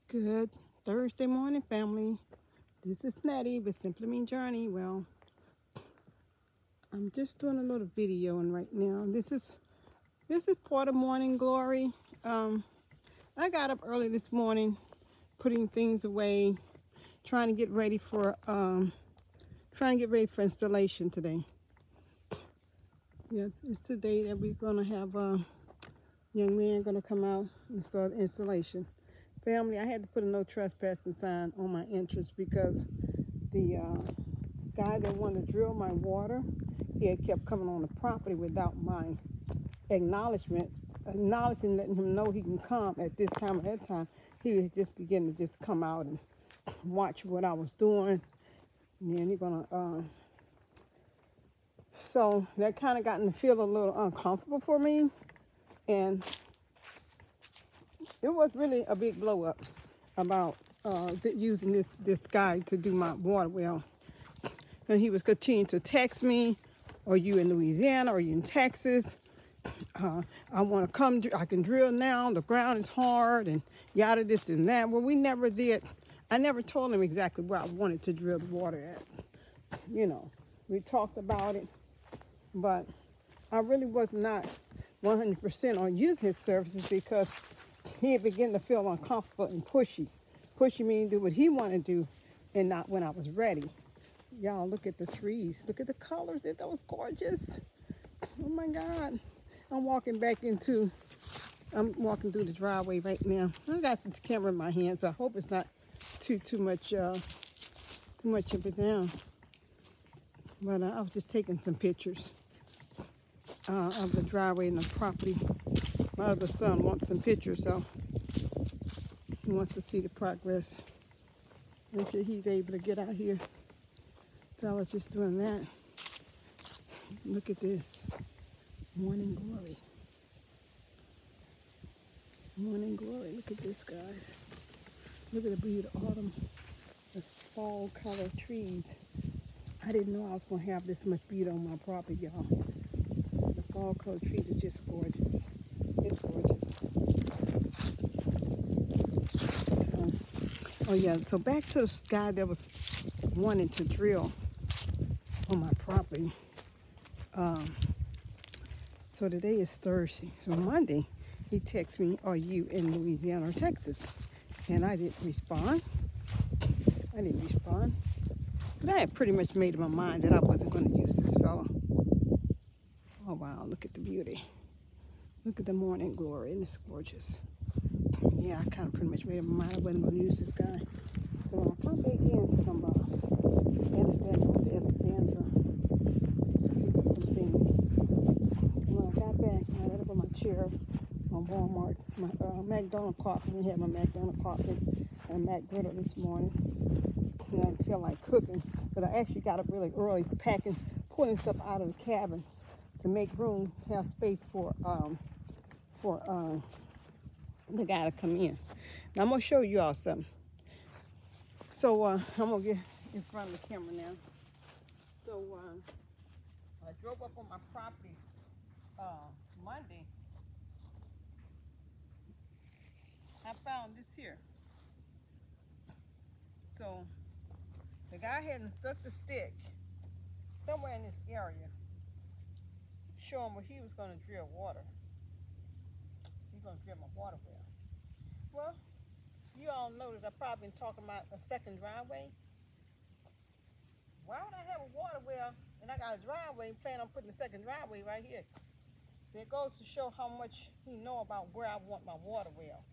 Good Thursday morning, family. This is Nettie with Simply Mean Journey. Well, I'm just doing a little video, and right now, this is part of Morning Glory. I got up early this morning, putting things away, trying to get ready for installation today. Yeah, it's the day that we're gonna have a young man gonna come out and start installation. Family, I had to put a no trespassing sign on my entrance because the guy that wanted to drill my water, he had kept coming on the property without my acknowledging, letting him know he can come at this time or that time. He was just beginning to just come out and watch what I was doing. And then he's gonna, so that kind of got to feel a little uncomfortable for me. And it was really a big blow up about using this guy to do my water well. And he was continuing to text me, "Are you in Louisiana? Are you in Texas? I want to come. I can drill now. The ground is hard," and yada this and that. Well, we never did. I never told him exactly where I wanted to drill the water at. We talked about it, but I really was not 100% on using his services because he had begun to feel uncomfortable and pushy. Pushy meaning do what he wanted to do and not when I was ready. Y'all, look at the trees. Look at the colors. They're those gorgeous. Oh my God. I'm walking through the driveway right now. I got this camera in my hands. I hope it's not too much of it down. But I was just taking some pictures of the driveway and the property. My other son wants some pictures, so he wants to see the progress until he's able to get out here. So I was just doing that. Look at this. Morning glory. Morning glory. Look at this, guys. Look at the beauty of autumn. This fall color trees. I didn't know I was going to have this much beauty on my property, y'all. The fall color trees are just gorgeous. It's gorgeous. So back to the guy that was wanting to drill on my property. So today is Thursday. So Monday, he texted me, "Are you in Louisiana or Texas?" And I didn't respond. But I had pretty much made up my mind that I wasn't going to use this fella. Oh, wow. Look at the beauty. Look at the morning glory. Isn't this gorgeous? Yeah, I kind of pretty much made up my mind I wasn't going to use this guy. So I'll come back in from Alexandra to pick up some things. And when I got back, I ended up on my chair on Walmart. My McDonald's coffee. We had my McDonald's coffee and Mac griddle this morning. And I didn't feel like cooking, but I actually got up really early, pulling stuff out of the cabin to make room, have space for the guy to come in. Now I'm gonna show you all something. So I'm gonna get in front of the camera now. So I drove up on my property Monday. I found this here. So the guy hadn't stuck the stick somewhere in this area, showing where he was going to drill water. He's going to drill my water well. Well, you all notice I've probably been talking about a second driveway. Why would I have a water well and I got a driveway and plan on putting a second driveway right here? It goes to show how much he know about where I want my water well.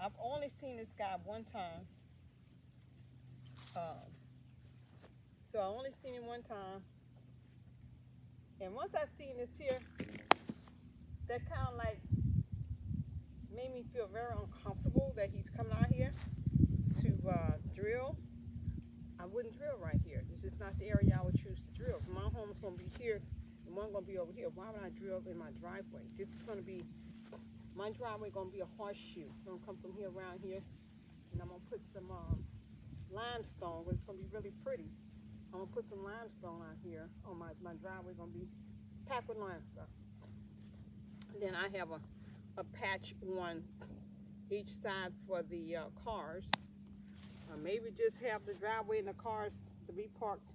I've only seen this guy one time. So I only seen him one time. And once I seen this here, that kind of like made me feel very uncomfortable that he's coming out here to drill. I wouldn't drill right here. This is not the area I would choose to drill. My home's going to be here and one's going to be over here. Why would I drill in my driveway? This is going to be, my driveway going to be a horseshoe. I'm going to come from here around here and I'm going to put some limestone, but it's going to be really pretty. I'm going to put some limestone out here on my driveway. Going to be packed with limestone. Then I have a patch on each side for the cars. Maybe just have the driveway and the cars to be parked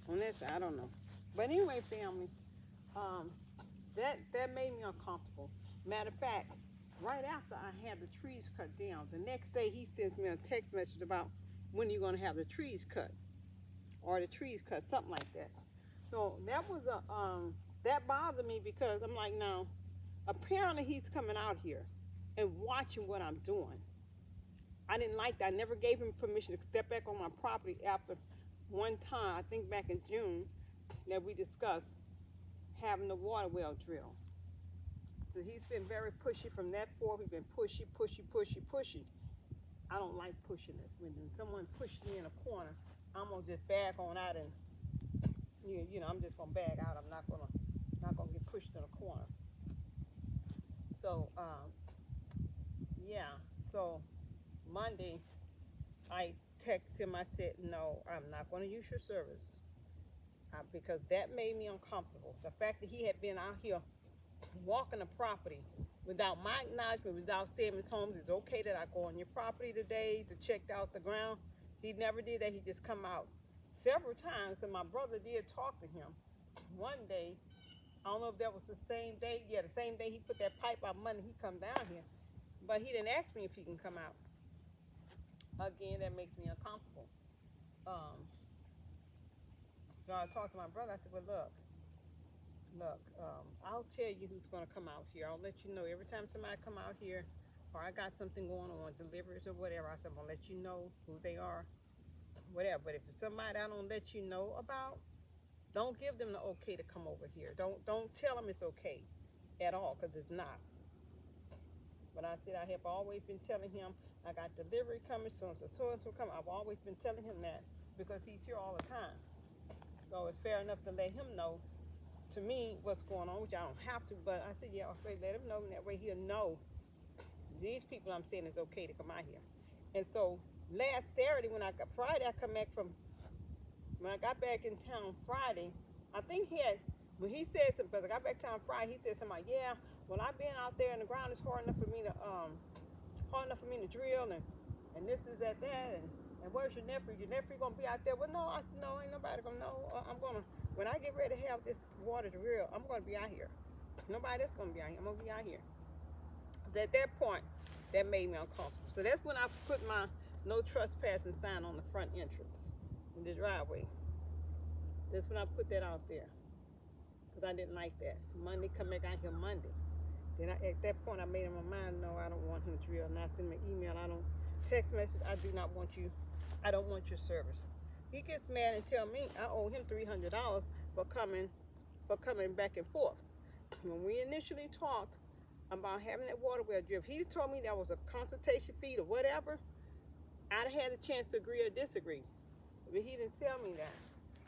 on that side. I don't know. But anyway, family, that made me uncomfortable. Matter of fact, right after I had the trees cut down, the next day he sends me a text message about when you're going to have the trees cut, or the trees cut, something like that. So that was that bothered me, because I'm like, no, apparently he's coming out here and watching what I'm doing. I didn't like that. I never gave him permission to step back on my property after one time, I think back in June, that we discussed having the water well drilled. So he's been very pushy from that forth. He's been pushy. I don't like pushing it. When someone pushes me in a corner, I'm gonna just back on out, and you know, I'm just gonna back out. I'm not gonna get pushed in a corner. So yeah. So Monday, I texted him. I said, no, I'm not going to use your service, because that made me uncomfortable. The fact that he had been out here walking the property without my acknowledgement, without saying, Ms. Holmes, it's okay that I go on your property today to check out the ground. He never did that. He just come out several times, and my brother did talk to him one day. I don't know if that was the same day. Yeah, the same day he put that pipe out Monday, he come down here. But he didn't ask me if he can come out. Again, that makes me uncomfortable. So I talked to my brother. I said, well, look, I'll tell you who's going to come out here. I'll let you know every time somebody come out here, or I got something going on, deliveries or whatever. I said, I'm going to let you know who they are, whatever. But if it's somebody I don't let you know about, don't give them the okay to come over here. Don't tell them it's okay at all, because it's not. But I said, I have always been telling him, I got delivery coming, so and so coming. I've always been telling him that, because he's here all the time. So it's fair enough to let him know, to me, what's going on, which I don't have to. But I said, yeah, okay, let him know, and that way he'll know these people I'm saying it's okay to come out here. And so last Saturday, when Friday, I come back from, when I got back in town Friday, I think when he said something, because I got back to town Friday, he said something like, yeah, well, I've been out there and the ground is hard enough for me to drill, and this is that, and where's your nephew? Your nephew gonna be out there? Well, no. I said, no, ain't nobody gonna know. When I get ready to have this water drill, I'm gonna be out here. Nobody else gonna be out here. I'm gonna be out here. At that point, that made me uncomfortable. So that's when I put my no trespassing sign on the front entrance in the driveway. That's when I put that out there, because I didn't like that. Monday, come back out here Monday. Then at that point, I made up my mind, no, I don't want him to drill. And I send him an email. I don't text message. I do not want you. I don't want your service. He gets mad and tell me I owe him $300 for coming back and forth. When we initially talked about having that water well drilled, he told me that was a consultation fee or whatever. I'd had a chance to agree or disagree, but he didn't tell me that.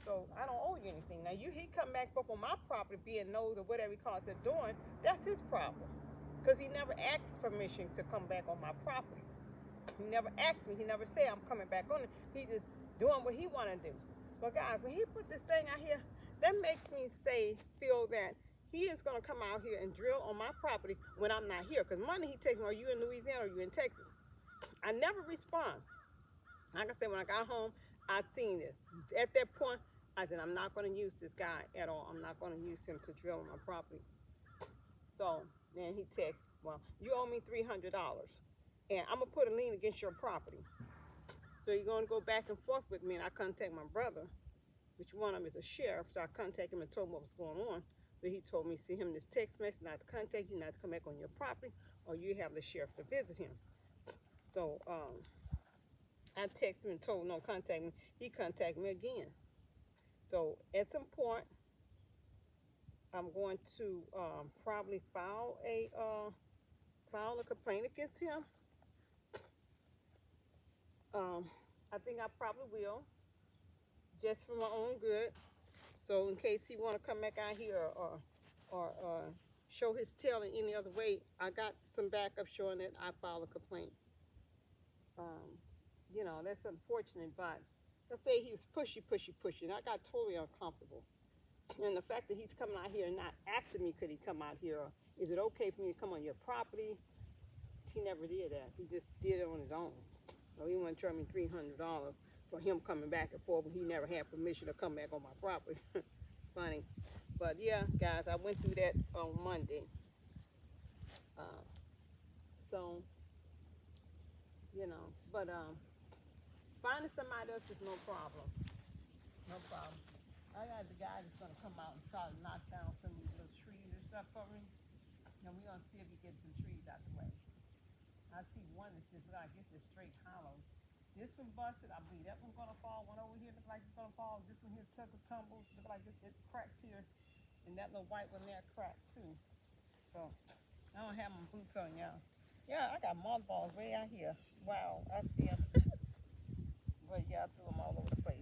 So I don't owe you anything. Now he come back up on my property being nosy or whatever he calls it doing, that's his problem. Because he never asked permission to come back on my property. He never asked me. He never said I'm coming back on it. He just doing what he want to do. But guys, when he put this thing out here, that makes me feel that he is going to come out here and drill on my property when I'm not here. Because Monday he texts me, are you in Louisiana or are you in Texas? I never respond. Like I said, when I got home, I seen this. At that point, I said, I'm not going to use this guy at all. I'm not going to use him to drill on my property. So then he texts, well, you owe me $300, and I'm going to put a lien against your property. So you're going to go back and forth with me, and I contact my brother, which one of them is a sheriff. So I contacted him and told him what was going on. But he told me, see him this text message, not to contact you, not to come back on your property, or you have the sheriff to visit him. So I texted him and told him, no, contact me. He contacted me again. So at some point, I'm going to probably file a complaint against him. I think I probably will, just for my own good. So in case he want to come back out here or show his tail in any other way, I got some backup showing that I filed a complaint. You know, that's unfortunate, but let's say he was pushy, and I got totally uncomfortable. And the fact that he's coming out here and not asking me, could he come out here, or is it okay for me to come on your property he never did that. He just did it on his own. So he wanted to charge me $300 for him coming back and forth when he never had permission to come back on my property. Funny. But yeah, guys, I went through that on Monday. So, you know, but finding somebody else is no problem. No problem. I got the guy that's going to come out and try to knock down some of these little trees and stuff for me. And we're going to see if we get some trees out the way. I see one that's just, I guess it's straight hollow. This one busted. I believe that one's going to fall. One over here looks like it's going to fall. This one here took a tumble. Look like it's cracked here. And that little white one there cracked too. So, I don't have my boots on, y'all. Yeah, I got mothballs way out here. Wow, I see them. But yeah, I threw them all over the place.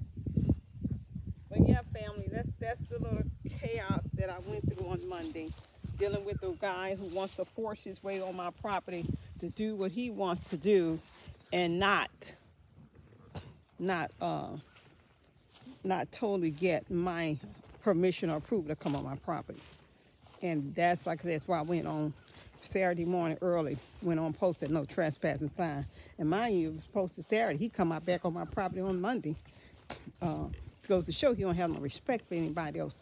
But yeah, family, that's the little chaos that I went through on Monday. Dealing with the guy who wants to force his way on my property to do what he wants to do and not totally get my permission or approval to come on my property. And that's why I went on Saturday morning early, went on posted no trespassing sign. And mind you, it was posted Saturday. He come out back on my property on Monday. Goes to show he don't have no respect for anybody else.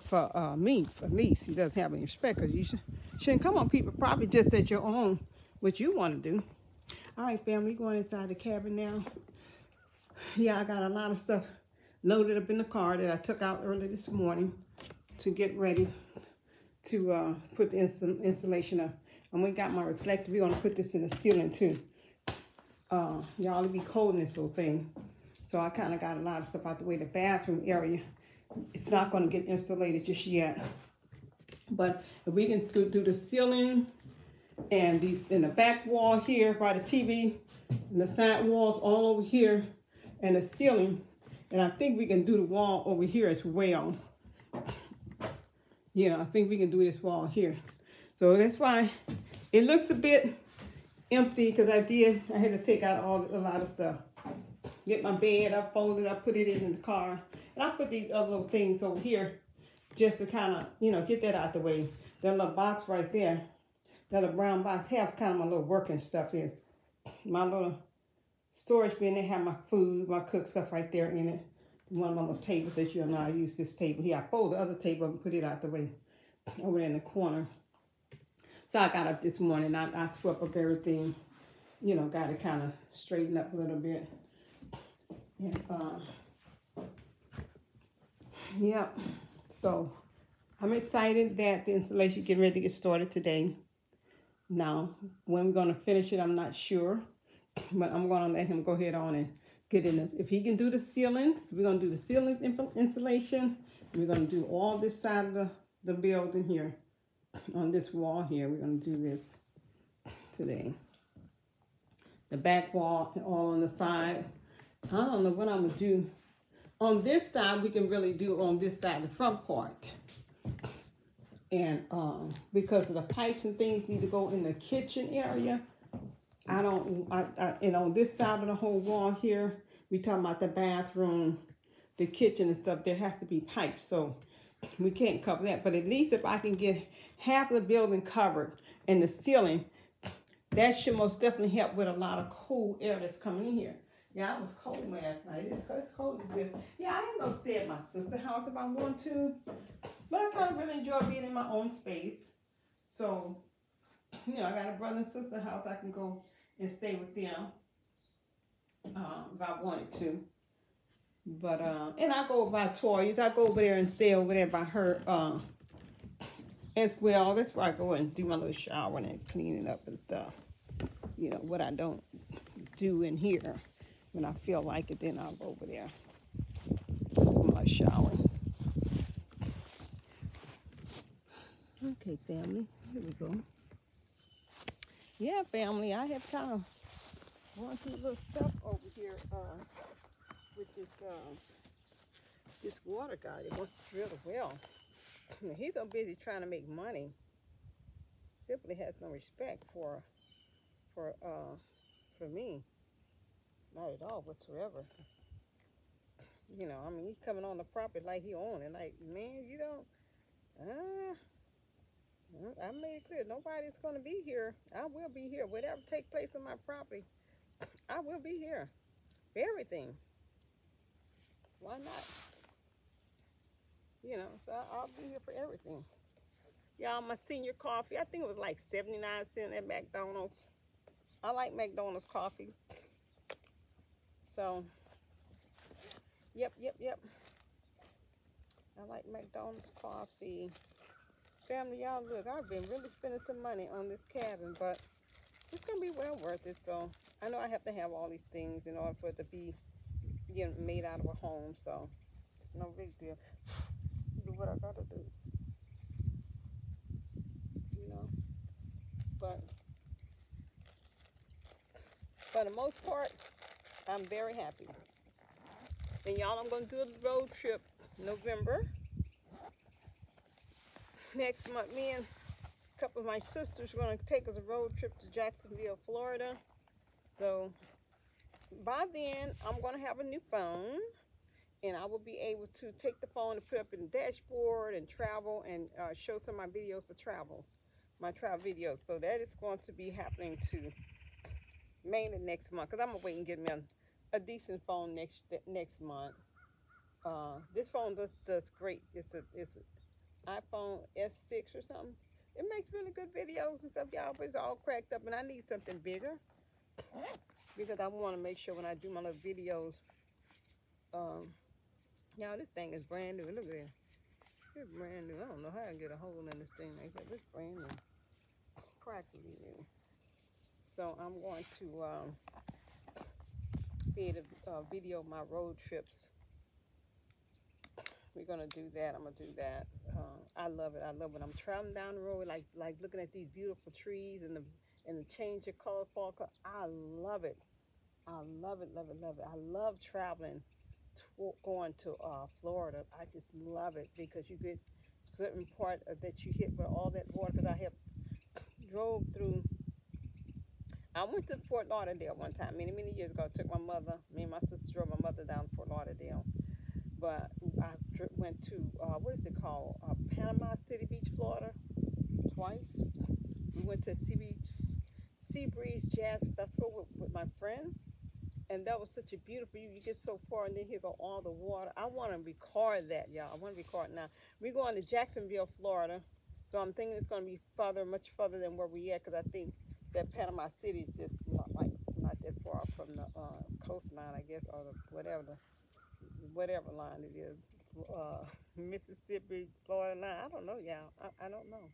For me, he doesn't have any respect, because you shouldn't come on people's property just at your own, what you want to do. All right, family, going inside the cabin now. Yeah, I got a lot of stuff loaded up in the car that I took out early this morning to get ready to put the installation up. And we got my reflector. We're going to put this in the ceiling too. Y'all, it'll be cold in this little thing. So I kind of got a lot of stuff out the way. The bathroom area, it's not going to get insulated just yet. But if we can do the ceiling and in the back wall here by the TV, and the side walls all over here, and the ceiling, and I think we can do the wall over here as well. Yeah, I think we can do this wall here. So that's why it looks a bit empty, because I had to take out a lot of stuff. Get my bed up, fold it up, put it in the car. And I put these other little things over here just to kind of, you know, get that out the way. That little box right there, that little brown box, have kind of my little working stuff in. My little storage bin, they have my food, my cooked stuff right there in it. One of my little tables that you'll know I use this table here. I fold the other table up and put it out the way over there in the corner. So I got up this morning, I swept up everything, you know, got it kind of straightened up a little bit. And, yeah, so I'm excited that the installation getting ready to get started today. Now, when we're going to finish it, I'm not sure, but I'm going to let him go ahead on and get in this. If he can do the ceilings, we're going to do the ceiling installation. We're going to do all this side of the building here. On this wall here, we're going to do this today. The back wall and all on the side. I don't know what I'm going to do. On this side, we can really do on this side, the front part. And because of the pipes and things need to go in the kitchen area, and on this side of the whole wall here, we talking about the bathroom, the kitchen and stuff, there has to be pipes. So we can't cover that. But at least if I can get half of the building covered and the ceiling, that should most definitely help with a lot of cool air that's coming in here. Yeah, it was cold last night. It's cold as well. Yeah, I ain't gonna stay at my sister's house if I want to. But I kind of really enjoy being in my own space. So, you know, I got a brother and sister house. I can go and stay with them if I wanted to. But, and I go by Toys. I go over there and stay over there by her as well. That's where I go and do my little shower and cleaning up and stuff. You know, what I don't do in here. When I feel like it, then I'll go over there for my shower. Okay, family, here we go. Yeah, family, I have kind of gone through a little stuff over here with this water guy that wants to drill a well. He's so busy trying to make money. Simply has no respect for me. Not at all whatsoever. You know, I mean, he's coming on the property like he owns it. Like, man, you don't, I made it clear nobody's going to be here. I will be here. Whatever take place on my property, I will be here for everything. Why not? You know, so I'll be here for everything. Y'all, my senior coffee, I think it was like 79 cents at McDonald's. I like McDonald's coffee. So, yep. I like McDonald's coffee. Family, y'all, look, I've been really spending some money on this cabin, but it's going to be well worth it. So, I know I have to have all these things in order for it to be made out of a home. So, no big deal. Do what I got to do. You know, but for the most part, I'm very happy. And y'all, I'm going to do a road trip November. Next month, me and a couple of my sisters are going to take us a road trip to Jacksonville, Florida. So by then, I'm going to have a new phone. And I will be able to take the phone and put up in the dashboard and travel and show some of my videos for travel. My travel videos. So that is going to be happening too. Mainly next month. Because I'm going to wait and get me a decent phone next month. This phone does great. It's an iPhone S6 or something. It makes really good videos and stuff, y'all, but it's all cracked up, and I need something bigger because I want to make sure when I do my little videos, y'all, this thing is brand new. Look at it. It's brand new. I don't know how I get a hold in this thing like that. It's brand new. Practically new. So I'm going to be able to video my road trips. We're gonna do that. I'm gonna do that. I love it. I love when I'm traveling down the road, like looking at these beautiful trees and the change of color fall. I love it. I love it. I love traveling, going to Florida. I just love it because you get certain part that you hit with all that water. Because I have drove through. I went to Fort Lauderdale one time, many years ago. I took my mother. Me and my sister drove my mother down to Fort Lauderdale. But I went to, what is it called? Panama City Beach, Florida, twice. We went to Sea Breeze Jazz Festival with my friend. And that was such a beautiful, you get so far and then here go all the water. I want to record that, y'all. I want to record now. We're going to Jacksonville, Florida. So I'm thinking it's going to be much further than where we at, because I think that Panama City is just not that far from the coastline, I guess, or whatever line it is, Mississippi, Florida line. I don't know, y'all. I don't know.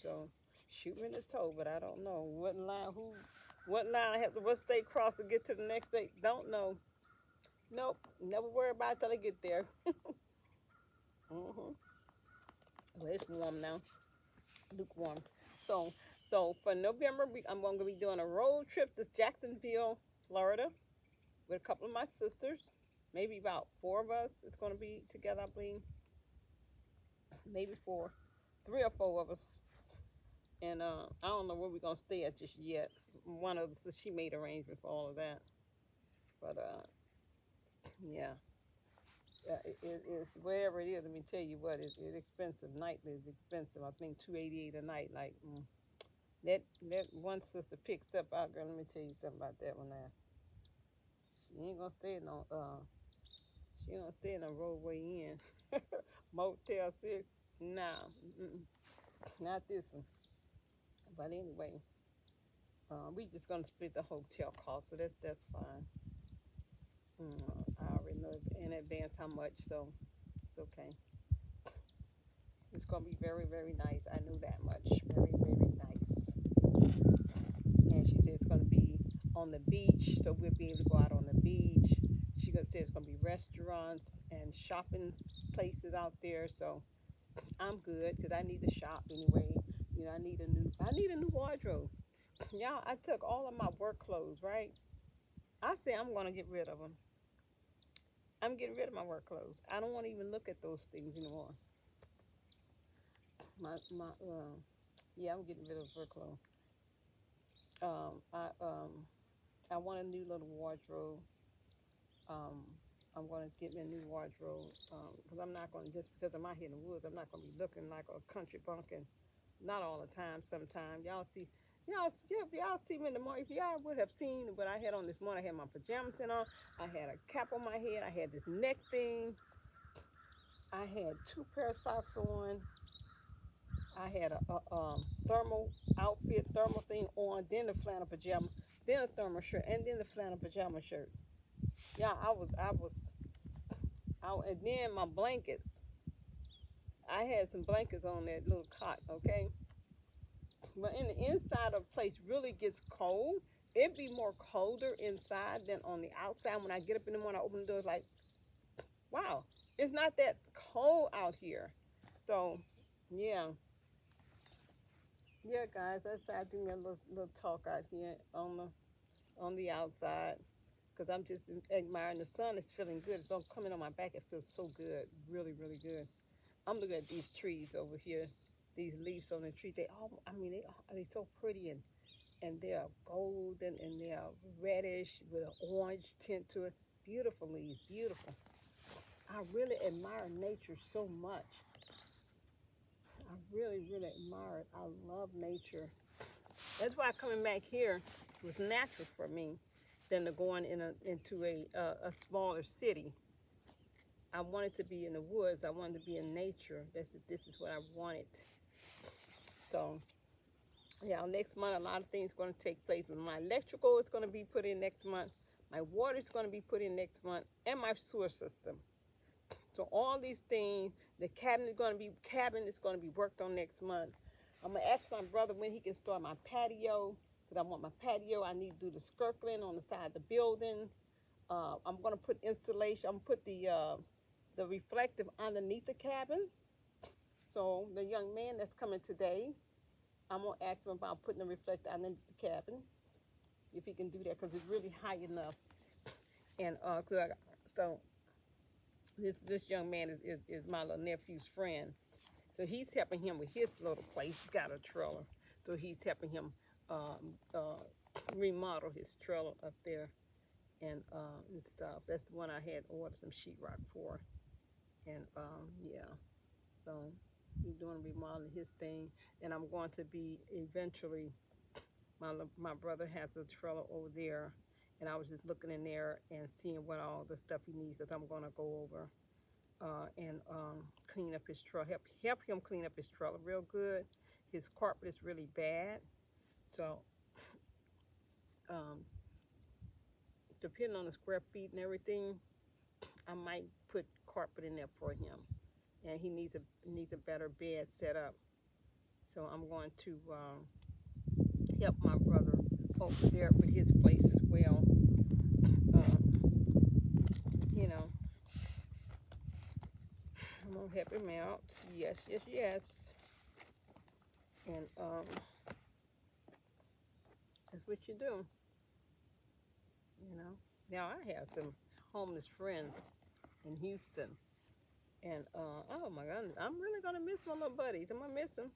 So shoot me in the toe, but I don't know what line I have to, what state cross to get to the next state. Don't know. Nope. Never worry about it till I get there. Well, it's warm now. Lukewarm. So for November, I'm going to be doing a road trip to Jacksonville, Florida, with a couple of my sisters. Maybe about 4 of us. It's going to be together, I believe. Maybe 4. 3 or 4 of us. And I don't know where we're going to stay at just yet. One of us, she made arrangements for all of that. But, yeah. It is, wherever it is, let me tell you what, it's expensive. Nightly is expensive. I think $288 a night. Like, that one sister picks up out, girl, let me tell you something about that one now. She ain't going to stay in no, she don't stay in a roadway inn. Motel 6. No. Not this one. But anyway, we just gonna split the hotel cost, so that's fine. I already know in advance how much, so it's okay. It's gonna be very nice. I knew that much. Very nice. And she said it's gonna be on the beach, so we'll be able to go out on the beach. She said it's gonna be restaurants and shopping places out there. So I'm good because I need to shop anyway. You know, I need a new wardrobe. Y'all, I took all of my work clothes, right? I say I'm gonna get rid of them. I'm getting rid of my work clothes. I don't want to even look at those things anymore. Yeah, I'm getting rid of work clothes. I want a new little wardrobe. I'm going to get me a new wardrobe because I'm not going to, just because I'm out here in the woods, I'm not going to be looking like a country bumpkin Not all the time. Sometimes y'all see me in the morning. If y'all would have seen what I had on this morning, I had my pajamas on. I had a cap on my head. I had this neck thing. I had 2 pair of socks on. I had a thermal outfit, thermal thing on, then the flannel pajama, then a thermal shirt, and then the flannel pajama shirt. Yeah, and then my blankets. I had some blankets on that little cot, okay? But in the inside of the place really gets cold. It'd be more colder inside than on the outside. When I get up in the morning, I open the door, it's like, wow, it's not that cold out here. So, yeah. Yeah, guys, that's I doing a little talk out here on the outside, because I'm just admiring the sun. It's feeling good. It's all coming on my back. It feels so good, really, really good. I'm looking at these trees over here, these leaves on the tree. They all, I mean, they're so pretty, and they are golden and they are reddish with an orange tint to it. Beautiful leaves, beautiful. I really admire nature so much. I really, really admire it. I love nature. That's why coming back here was natural for me than to going into a smaller city. I wanted to be in the woods. I wanted to be in nature. This is what I wanted. So, yeah, next month a lot of things are going to take place. My electrical is going to be put in next month. My water is going to be put in next month, and my sewer system. So all these things, the cabin is going to be worked on next month. I'm going to ask my brother when he can start my patio, because I want my patio. I need to do the skirkling on the side of the building. I'm going to put insulation. I'm going to put the reflective underneath the cabin. So the young man that's coming today, I'm going to ask him about putting the reflector underneath the cabin, if he can do that, because it's really high enough. And so this young man is my little nephew's friend. So he's helping him with his little place. He's got a trailer. So he's helping him remodel his trailer up there and stuff. That's the one I had ordered some sheetrock for. And yeah, so he's doing remodeling his thing. And I'm going to be eventually, my brother has a trailer over there. And I was just looking in there and seeing what all the stuff he needs, because I'm going to go over and clean up his trailer, help him clean up his trailer real good. His carpet is really bad, so depending on the square feet and everything, I might put carpet in there for him. And he needs a better bed set up, so I'm going to help my brother over there with his place as well. You know, I'm gonna help him out. Yes, yes, yes. And that's what you do. You know. Now I have some homeless friends in Houston, and oh my God, I'm really gonna miss my little buddies. I'm gonna miss them.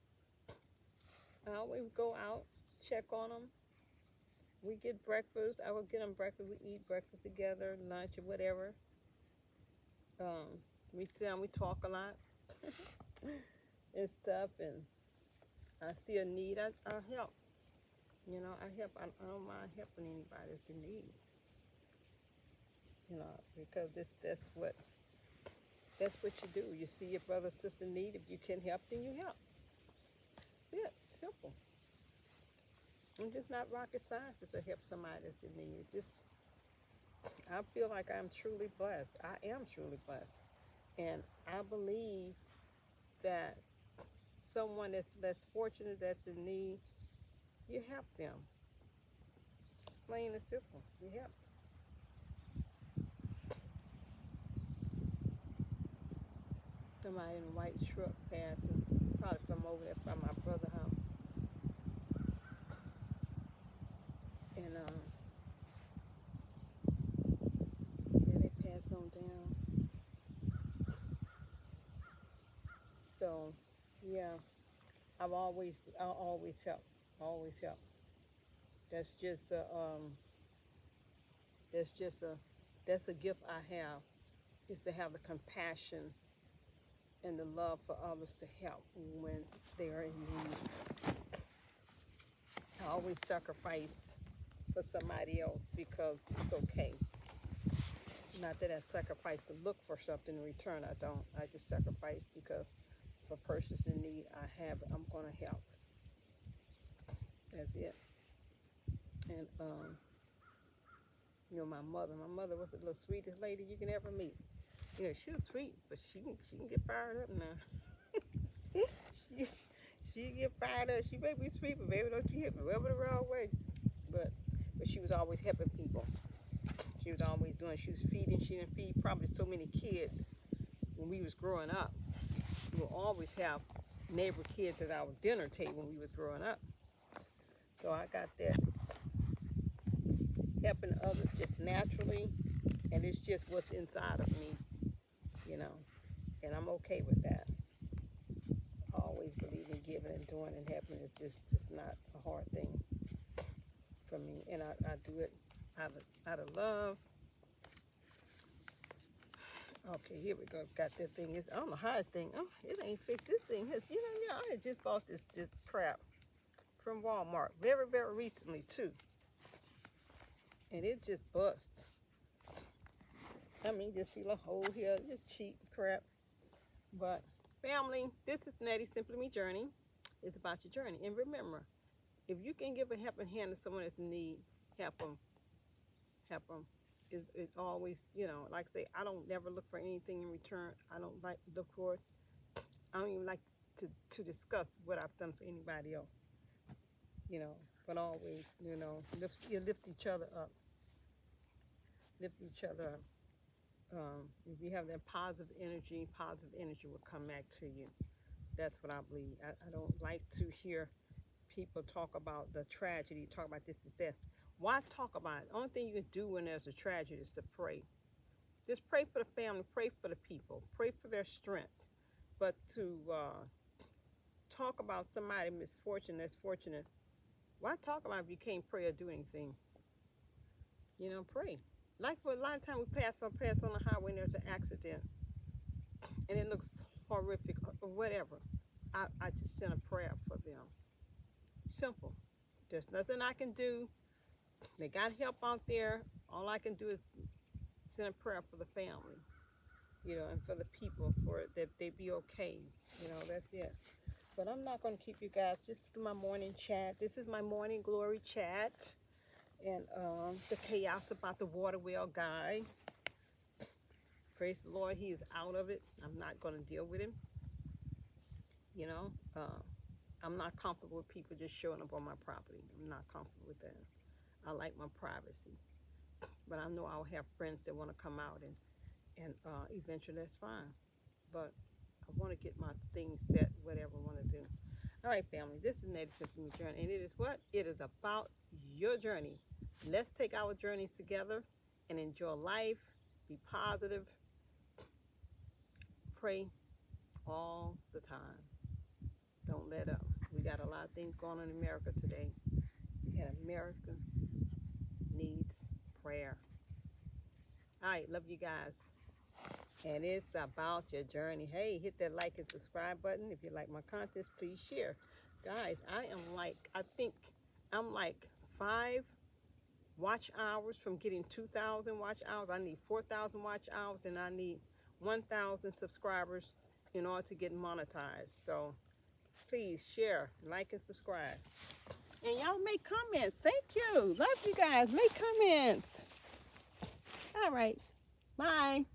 I always go out, check on them. We get breakfast. I will get them breakfast. We eat breakfast together, lunch or whatever. We sit down, we talk a lot and stuff, and I see a need, I help. You know, I help. I don't mind helping anybody that's in need. You know, because that's what you do. You see your brother, sister in need. If you can help, then you help. That's it. Simple. It's just not rocket science to help somebody that's in need. I feel like I'm truly blessed. I am truly blessed. And I believe that someone that's less fortunate, that's in need, you help them. Plain and simple. You help. Somebody in a white truck passing, probably from over there from my brother's house. And yeah, they pass on down. So yeah, I'll always help. Always help. That's just a gift I have, is to have the compassion and the love for others to help when they are in need. I always sacrifice for somebody else because it's okay. Not that I sacrifice to look for something in return. I don't. I just sacrifice because if a person's in need, I'm going to help. That's it. And you know, my mother was the little sweetest lady you can ever meet. You know, she was sweet, but she can get fired up now. she get fired up. She may be sweet, but baby, don't you hit me over the wrong way. But she was always helping people. She was always doing. She was feeding. She didn't feed probably so many kids when we was growing up. We would always have neighbor kids at our dinner table when we was growing up. So I got that helping others just naturally, and it's just what's inside of me, you know, and I'm okay with that. I always believe in giving and doing and helping. It's just not a hard thing for me, and I do it out of love. Okay, here we go. Got that thing. I don't know how that thing. Oh, it ain't fixed. This thing has. You know, I had just bought this crap from Walmart very recently too, and it just busts. I mean, just see the hole here. Just cheap crap. But family, this is Nettie Simply Me Journey. It's about your journey, and remember, if you can give a helping hand to someone that's in need, help them. Help them. It always, you know, like I say, I don't never look for anything in return. I don't like to look for it. I don't even like to discuss what I've done for anybody else, you know, but always, you know, lift each other up. Lift each other up. If you have that positive energy will come back to you. That's what I believe. I don't like to hear people talk about the tragedy, talk about this is that. Why talk about it? The only thing you can do when there's a tragedy is to pray. Just pray for the family, pray for the people, pray for their strength. But to talk about somebody misfortune that's fortunate, why talk about it if you can't pray or do anything? You know, pray. Like for a lot of times we pass on the highway and there's an accident and it looks horrific or whatever. I just send a prayer for them. Simple. There's nothing I can do. They got help out there. All I can do is send a prayer for the family, you know, and for the people, for that they be okay. You know, that's it. But I'm not going to keep you guys. Just do my morning chat. This is my morning glory chat, and the chaos about the water well guy. Praise the Lord, he is out of it. I'm not going to deal with him. You know, I'm not comfortable with people just showing up on my property. I'm not comfortable with that. I like my privacy, but I know I'll have friends that want to come out and eventually that's fine. But I want to get my things set, whatever I want to do. All right, family, this is Nettie Simply Me Journey, and it is what? It is about your journey. Let's take our journeys together and enjoy life. Be positive. Pray all the time. Don't let up. We got a lot of things going on in America today. And America needs prayer. All right, love you guys. And it's about your journey. Hey, hit that like and subscribe button. If you like my content, please share. Guys, I think I'm like 5 watch hours from getting 2,000 watch hours. I need 4,000 watch hours, and I need 1,000 subscribers in order to get monetized. So please share, like, and subscribe. And y'all make comments. Thank you. Love you guys. Make comments. All right. Bye.